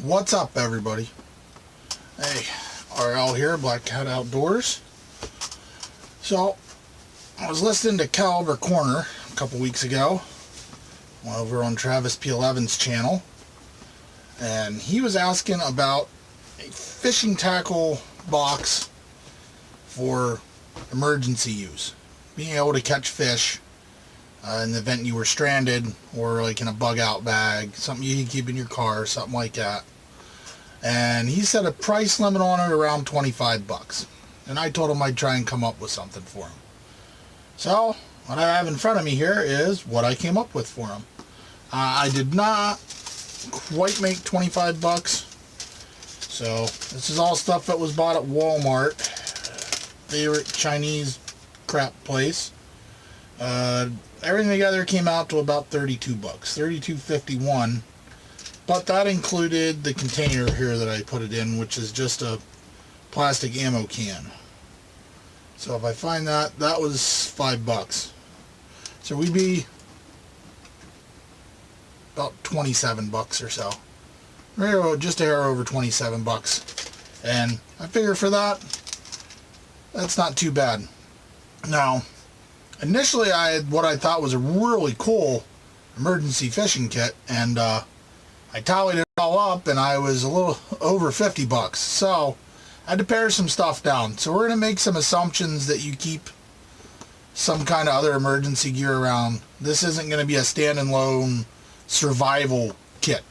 What's up, everybody? Hey, RL here, Black Cat Outdoors. So, I was listening to Caliber Corner a couple weeks ago, over on Travis P11's channel, and he was asking about a fishing tackle box for emergency use. Being able to catch fish in the event you were stranded, or like in a bug out bag, something you can keep in your car, something like that. And he set a price limit on it around 25 bucks. And I told him I'd try and come up with something for him. So, what I have in front of me here is what I came up with for him. I did not quite make 25 bucks. So, this is all stuff that was bought at Walmart. Favorite Chinese crap place. Everything together came out to about 32 bucks. 32.51. But that included the container here that I put it in, which is just a plastic ammo can. So if I find that, that was 5 bucks. So we'd be about 27 bucks or so. Just a hair over 27 bucks. And I figure for that, that's not too bad. Now, initially I had what I thought was a really cool emergency fishing kit, and I tallied it all up and I was a little over 50 bucks. So I had to pare some stuff down. So we're going to make some assumptions that you keep some kind of other emergency gear around. This isn't going to be a stand-alone survival kit.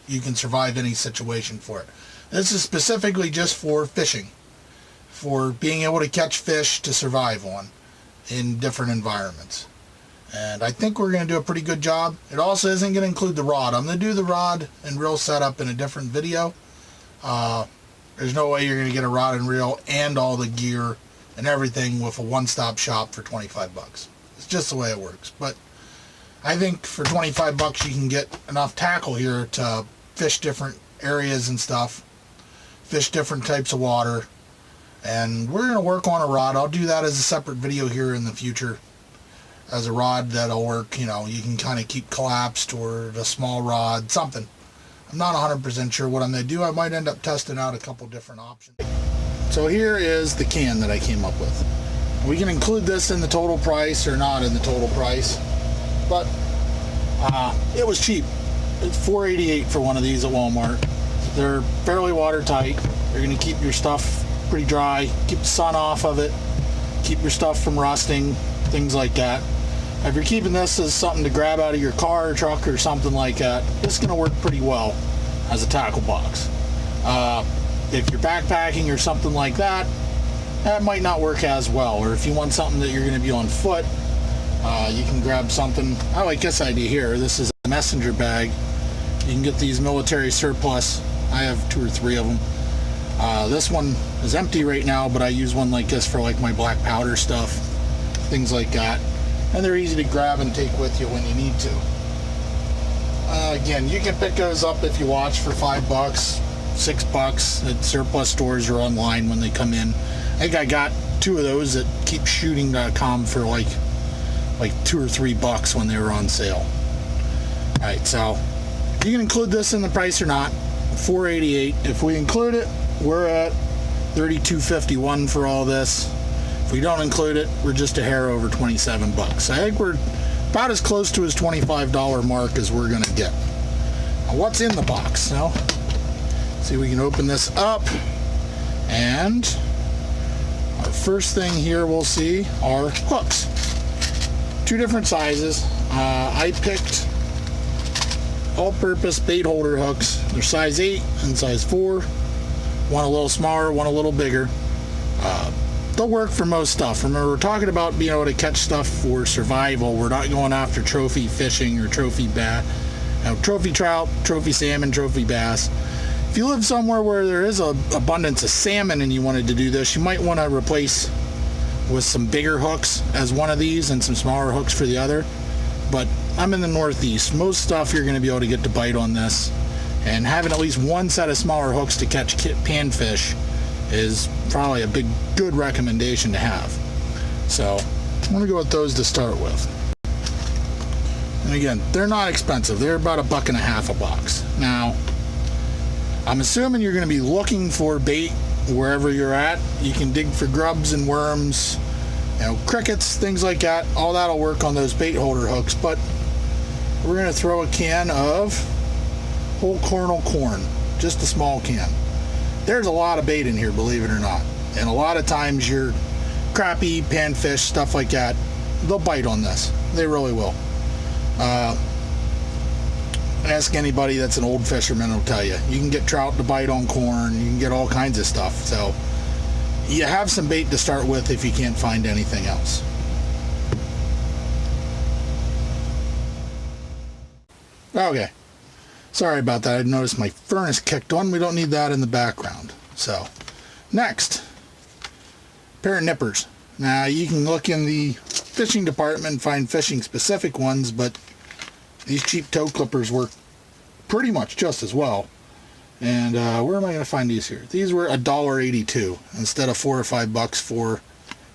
You can survive any situation for it. This is specifically just for fishing, for being able to catch fish to survive on in different environments. And I think we're going to do a pretty good job. It also isn't going to include the rod. I'm going to do the rod and reel setup in a different video. There's no way you're going to get a rod and reel and all the gear and everything with a one-stop shop for 25 bucks. It's just the way it works. But I think for 25 bucks you can get enough tackle here to fish different areas and stuff, fish different types of water. And we're going to work on a rod. I'll do that as a separate video here in the future. As a rod that'll work, you can kind of keep collapsed, or a small rod, something. I'm not 100% sure what I'm going to do. I might end up testing out a couple different options. So here is the can that I came up with. We can include this in the total price or not in the total price, but it was cheap. It's $4.88 for one of these at Walmart. They're fairly watertight. They're going to keep your stuff pretty dry, keep the sun off of it, keep your stuff from rusting, things like that. If you're keeping this as something to grab out of your car or truck or something like that, it's going to work pretty well as a tackle box. If you're backpacking or something like that, that might not work as well. Or if you want something that you're going to be on foot, you can grab something. I like this idea here. This is a messenger bag. You can get these military surplus. I have 2 or 3 of them. This one is empty right now, but I use one like this for like my black powder stuff, things like that. And they're easy to grab and take with you when you need to. Again, you can pick those up if you watch for 5 bucks, 6 bucks at surplus stores or online when they come in. I think I got 2 of those at keepshooting.com for like 2 or 3 bucks when they were on sale. Alright, so you can include this in the price or not. $4.88. If we include it, we're at $32.51 for all this. If we don't include it, we're just a hair over 27 bucks. I think we're about as close to his $25 mark as we're going to get. Now, what's in the box? Now, see, we can open this up, and our first thing here we'll see are hooks. 2 different sizes. I picked all-purpose bait holder hooks. They're size 8 and size 4. One a little smaller, one a little bigger. They'll work for most stuff. Remember, we're talking about being able to catch stuff for survival. We're not going after trophy fishing or trophy bass. Trophy trout, trophy salmon, trophy bass. If you live somewhere where there is an abundance of salmon and you wanted to do this, you might want to replace with some bigger hooks as one of these and some smaller hooks for the other. But I'm in the Northeast. Most stuff you're going to be able to get to bite on this. And having at least one set of smaller hooks to catch panfish is probably a good recommendation to have. So I'm going to go with those to start with. And again, they're not expensive. They're about $1.50 a box. Now, I'm assuming you're going to be looking for bait wherever you're at. You can dig for grubs and worms, crickets, things like that. All that'll work on those bait holder hooks. But we're going to throw a can of whole kernel corn, just a small can. There's a lot of bait in here, believe it or not. And a lot of times your crappie, panfish, stuff like that, they'll bite on this. They really will. Ask anybody that's an old fisherman will tell you. You can get trout to bite on corn. You can get all kinds of stuff. So you have some bait to start with if you can't find anything else. Okay. Sorry about that. I noticed my furnace kicked on. We don't need that in the background. So next, pair of nippers. Now you can look in the fishing department and find fishing specific ones, but these cheap toe clippers work pretty much just as well. And where am I going to find these here? These were $1.82 instead of $4 or $5 for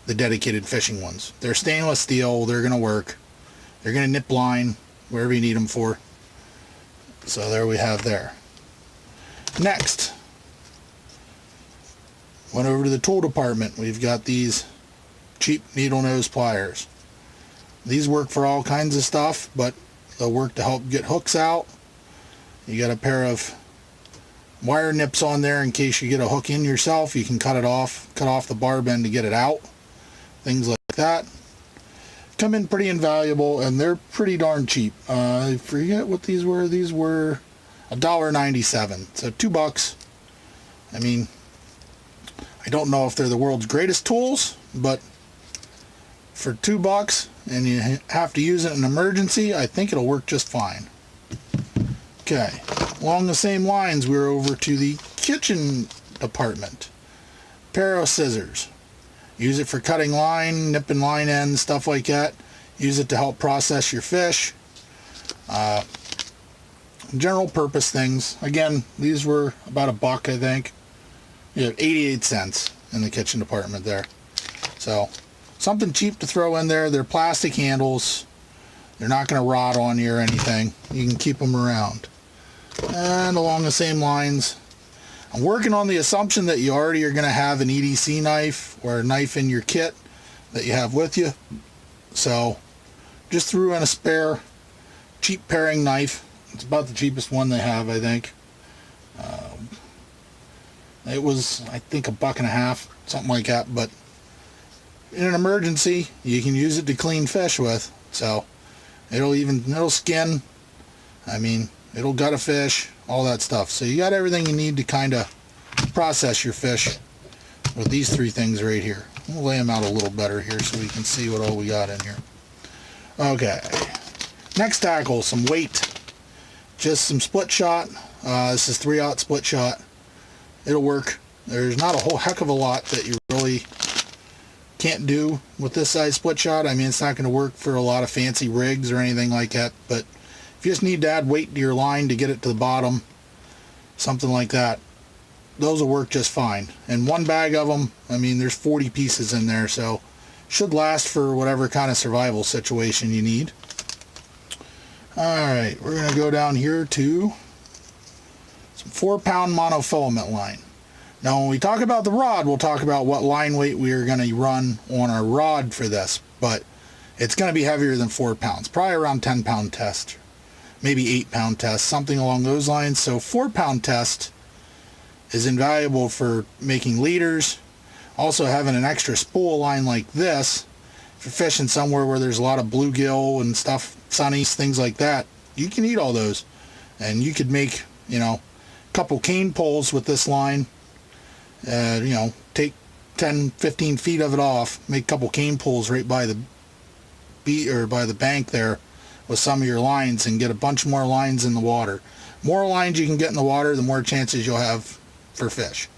the dedicated fishing ones. They're stainless steel. They're going to work. They're going to nip line wherever you need them for. So there we have there. Next, went over to the tool department. We've got these cheap needle nose pliers. These work for all kinds of stuff, but they'll work to help get hooks out. You got a pair of wire nips on there in case you get a hook in yourself. You can cut off the barb end to get it out. Things like that. Come in pretty invaluable, and they're pretty darn cheap. I forget what these were. These were $1.97, so $2. I mean, I don't know if they're the world's greatest tools, but for $2 and you have to use it in an emergency, I think it'll work just fine. Okay, along the same lines, we're over to the kitchen department. Pair of scissors. Use it for cutting line, nipping line ends, stuff like that. Use it to help process your fish. General purpose things. Again, these were about $1, I think. You have 88 cents in the kitchen department there. So something cheap to throw in there. They're plastic handles. They're not going to rot on you or anything. You can keep them around. And along the same lines, I'm working on the assumption that you already are going to have an EDC knife or a knife in your kit that you have with you. So just threw in a spare cheap paring knife. It's about the cheapest one they have, I think. It was, I think, $1.50, something like that. But in an emergency, you can use it to clean fish with. So it'll skin. I mean, it'll gut a fish, all that stuff. So you got everything you need to kind of process your fish with these three things right here. We'll lay them out a little better here so we can see what all we got in here. Okay. Next tackle, some weight. Just some split shot. This is 3/0 split shot. It'll work. There's not a whole heck of a lot that you really can't do with this size split shot. I mean, it's not going to work for a lot of fancy rigs or anything like that, but if you just need to add weight to your line to get it to the bottom, something like that, those will work just fine. And one bag of them, I mean, there's 40 pieces in there, so should last for whatever kind of survival situation you need. Alright, we're going to go down here to some 4-pound monofilament line. Now, when we talk about the rod, we'll talk about what line weight we are going to run on our rod for this, but it's going to be heavier than 4 pounds, probably around 10-pound test, maybe 8-pound test, something along those lines. So 4-pound test is invaluable for making leaders. Also, having an extra spool line like this, if you're fishing somewhere where there's a lot of bluegill and stuff, sunnies, things like that, you can eat all those. And you could make, a couple cane poles with this line. Take 10, 15 feet of it off, make a couple cane poles right by the beat or by the bank there with some of your lines, and get a bunch more lines in the water. More lines you can get in the water, the more chances you'll have for fish.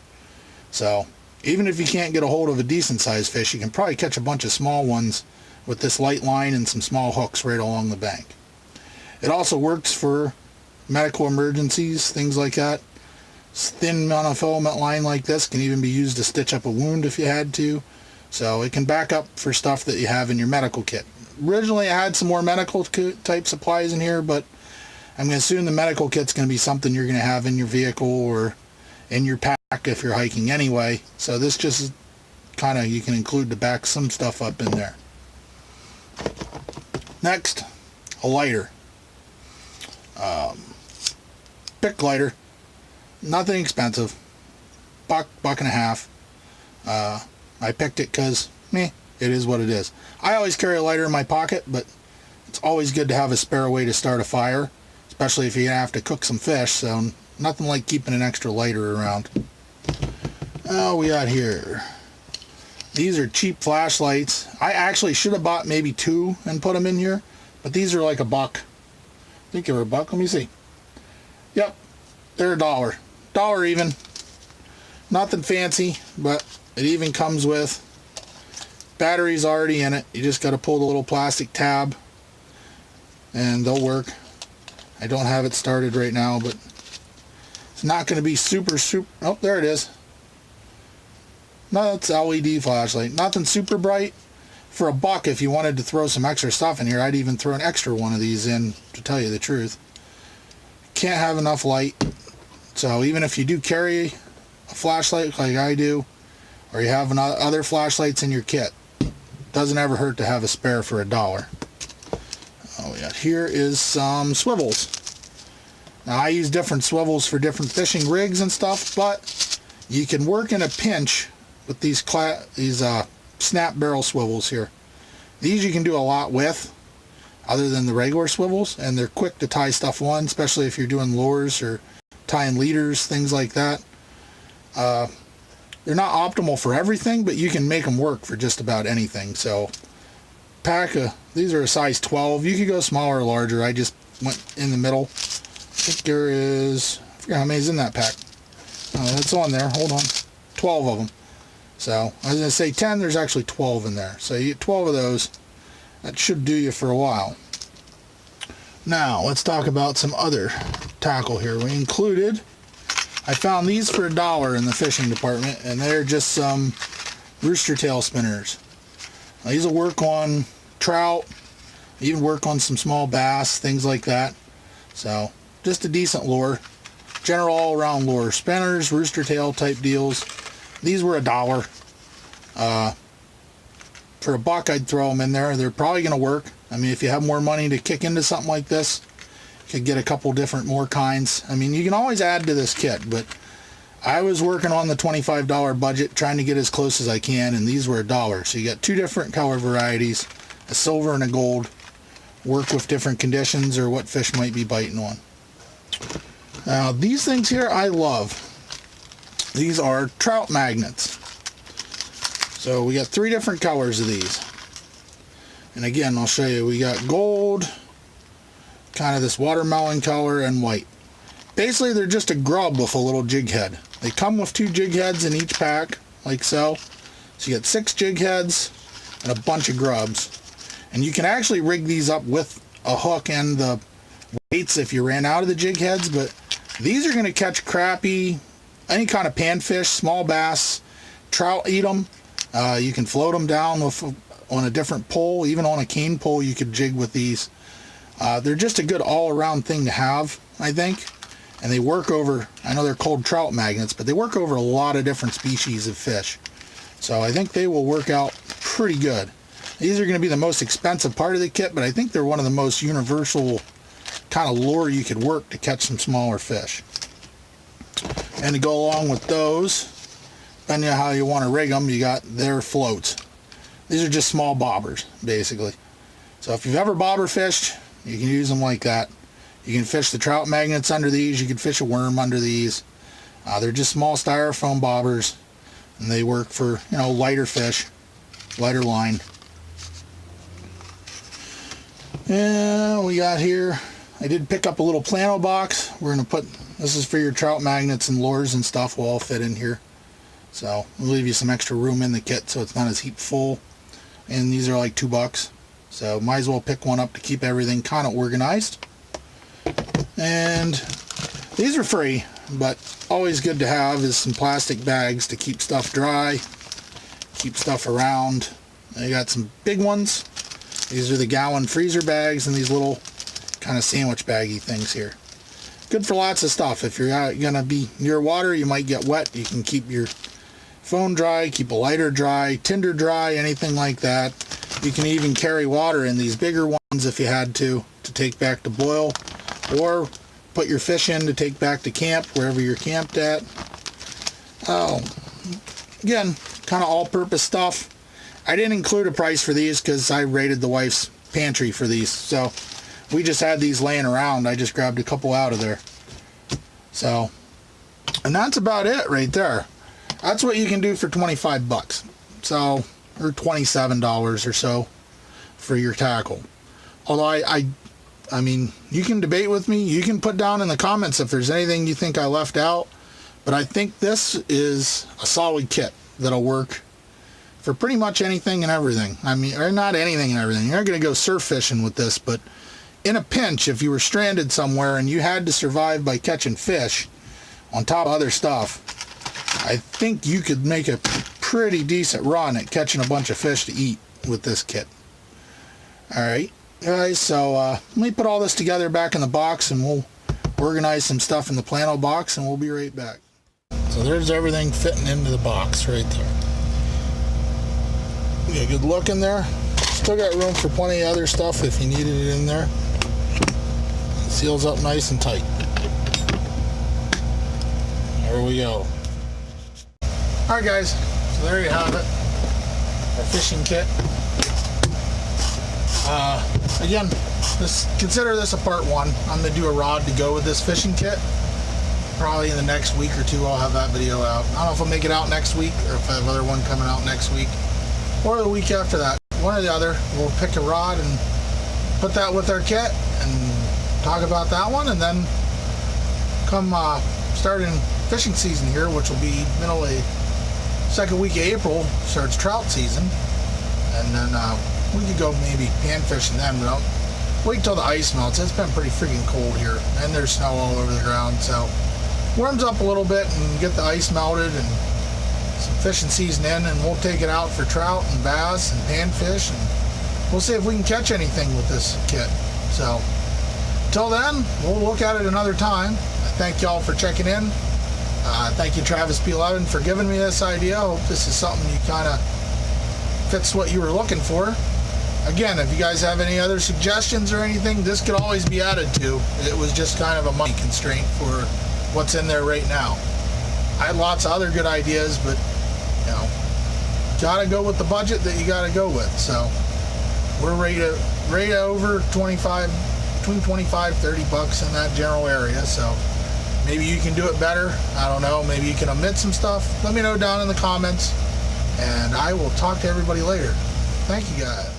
So even if you can't get a hold of a decent sized fish, you can probably catch a bunch of small ones with this light line and some small hooks right along the bank. It also works for medical emergencies, things like that. Thin monofilament line like this can even be used to stitch up a wound if you had to. So it can back up for stuff that you have in your medical kit. Originally I had some more medical type supplies in here, but I'm going to assume the medical kit's going to be something you're going to have in your vehicle or in your pack if you're hiking anyway. So this just kind of, you can include to back some stuff up in there. Next, a lighter. Bic lighter. Nothing expensive. Buck and a half. I picked it because, it is what it is. I always carry a lighter in my pocket, but it's always good to have a spare way to start a fire, especially if you have to cook some fish, so nothing like keeping an extra lighter around. Oh, we got here. These are cheap flashlights. I actually should have bought maybe 2 and put them in here, but these are like $1. I think they were $1. Let me see. Yep, they're $1. $1 even. Nothing fancy, but it even comes with batteries already in it. You just got to pull the little plastic tab and they'll work. I don't have it started right now, but it's not going to be super, oh, there it is. No, it's LED flashlight. Nothing super bright. For $1, if you wanted to throw some extra stuff in here, I'd even throw an extra one of these in, to tell you the truth. Can't have enough light. So even if you do carry a flashlight like I do, or you have other flashlights in your kit, doesn't ever hurt to have a spare for $1. Oh yeah, here is some swivels. Now I use different swivels for different fishing rigs and stuff, but you can work in a pinch with these snap barrel swivels here. These you can do a lot with, other than the regular swivels, and they're quick to tie stuff on, especially if you're doing lures or tying leaders, things like that. They're not optimal for everything, but you can make them work for just about anything. So these are a size 12. You could go smaller or larger. I just went in the middle. I think there is, I forget how many's in that pack. That's on there. Hold on. 12 of them. So I was going to say 10, there's actually 12 in there. So you get 12 of those. That should do you for a while. Now, let's talk about some other tackle here. I found these for $1 in the fishing department, and they're just some rooster tail spinners. Now, these will work on trout, even work on some small bass, things like that. So, just a decent lure. General all-around lure. Spinners, rooster tail type deals. These were $1. For $1, I'd throw them in there. They're probably going to work. I mean, if you have more money to kick into something like this, you could get a couple different more kinds. I mean, you can always add to this kit, but I was working on the $25 budget, trying to get as close as I can, and these were $1. So you got 2 different color varieties, a silver and a gold. Work with different conditions or what fish might be biting on. Now, these things here I love. These are trout magnets. So we got 3 different colors of these. And again, I'll show you. We got gold, kind of this watermelon color, and white. Basically, they're just a grub with a little jig head. They come with 2 jig heads in each pack, like so. So you get 6 jig heads and a bunch of grubs. And you can actually rig these up with a hook and the weights if you ran out of the jig heads, but these are going to catch crappie, any kind of panfish, small bass, trout eat them. You can float them down on a different pole, even on a cane pole you could jig with these. They're just a good all-around thing to have, I think. And they work over, I know they're called trout magnets, but they work over a lot of different species of fish. So I think they will work out pretty good. These are going to be the most expensive part of the kit, but I think they're one of the most universal kind of lure you could work to catch some smaller fish. And to go along with those, depending on how you want to rig them, you got their floats. These are just small bobbers, basically. So if you've ever bobber fished, you can use them like that. You can fish the trout magnets under these. You can fish a worm under these. They're just small styrofoam bobbers, and they work for, lighter fish, lighter line. And we got here, I did pick up a little plano box. We're going to put, this is for your trout magnets and lures and stuff will all fit in here. So we'll leave you some extra room in the kit so it's not as heap full. And these are like $2. So might as well pick one up to keep everything kind of organized. And these are free, but always good to have is some plastic bags to keep stuff dry, keep stuff around. I got some big ones. These are the gallon freezer bags and these little kind of sandwich baggy things here. good for lots of stuff. If you're gonna be near water, you might get wet. You can keep your phone dry, keep a lighter dry, tinder dry, anything like that. You can even carry water in these bigger ones if you had to take back to boil, or put your fish in to take back to camp, wherever you're camped at. Oh, again, kind of all-purpose stuff. I didn't include a price for these because I raided the wife's pantry for these, so we just had these laying around. I just grabbed a couple out of there. So, and that's about it right there. That's what you can do for 25 bucks. So, or $27 or so for your tackle. Although I mean, you can debate with me. You can put down in the comments if there's anything you think I left out. But I think this is a solid kit that'll work for pretty much anything and everything. I mean, or not anything and everything. You're not going to go surf fishing with this, but in a pinch, if you were stranded somewhere and you had to survive by catching fish on top of other stuff, I think you could make a pretty decent run at catching a bunch of fish to eat with this kit. Alright, guys, so let me put all this together back in the box, and we'll organize some stuff in the Plano box, and we'll be right back. So there's everything fitting into the box right there. Get a good look in there. Still got room for plenty of other stuff if you needed it in there. It seals up nice and tight. There we go. Alright guys, so there you have it. Our fishing kit. Again, consider this a part one. I'm going to do a rod to go with this fishing kit. Probably in the next week or two I'll have that video out. I don't know if I'll make it out next week, or if I have another one coming out next week, or the week after that. One or the other. We'll pick a rod and put that with our kit and talk about that one, and then come starting fishing season here, which will be middle of second week of April, starts trout season, and then we could go maybe pan fishing then, but I'll wait till the ice melts. It's been pretty freaking cold here, and there's snow all over the ground, so warms up a little bit and get the ice melted and some fishing season in, and we'll take it out for trout and bass and panfish, and we'll see if we can catch anything with this kit. So till then, we'll look at it another time. I thank y'all for checking in. Thank you, Travis P11, for giving me this idea. I hope this is something you kind of fits what you were looking for. Again, if you guys have any other suggestions or anything, this could always be added to. It was just kind of a money constraint for what's in there right now. I had lots of other good ideas, but you know, gotta go with the budget that you gotta go with. So we're right over 25, between 25, 30 bucks in that general area. So maybe you can do it better. I don't know. Maybe you can omit some stuff. Let me know down in the comments, and I will talk to everybody later. Thank you guys.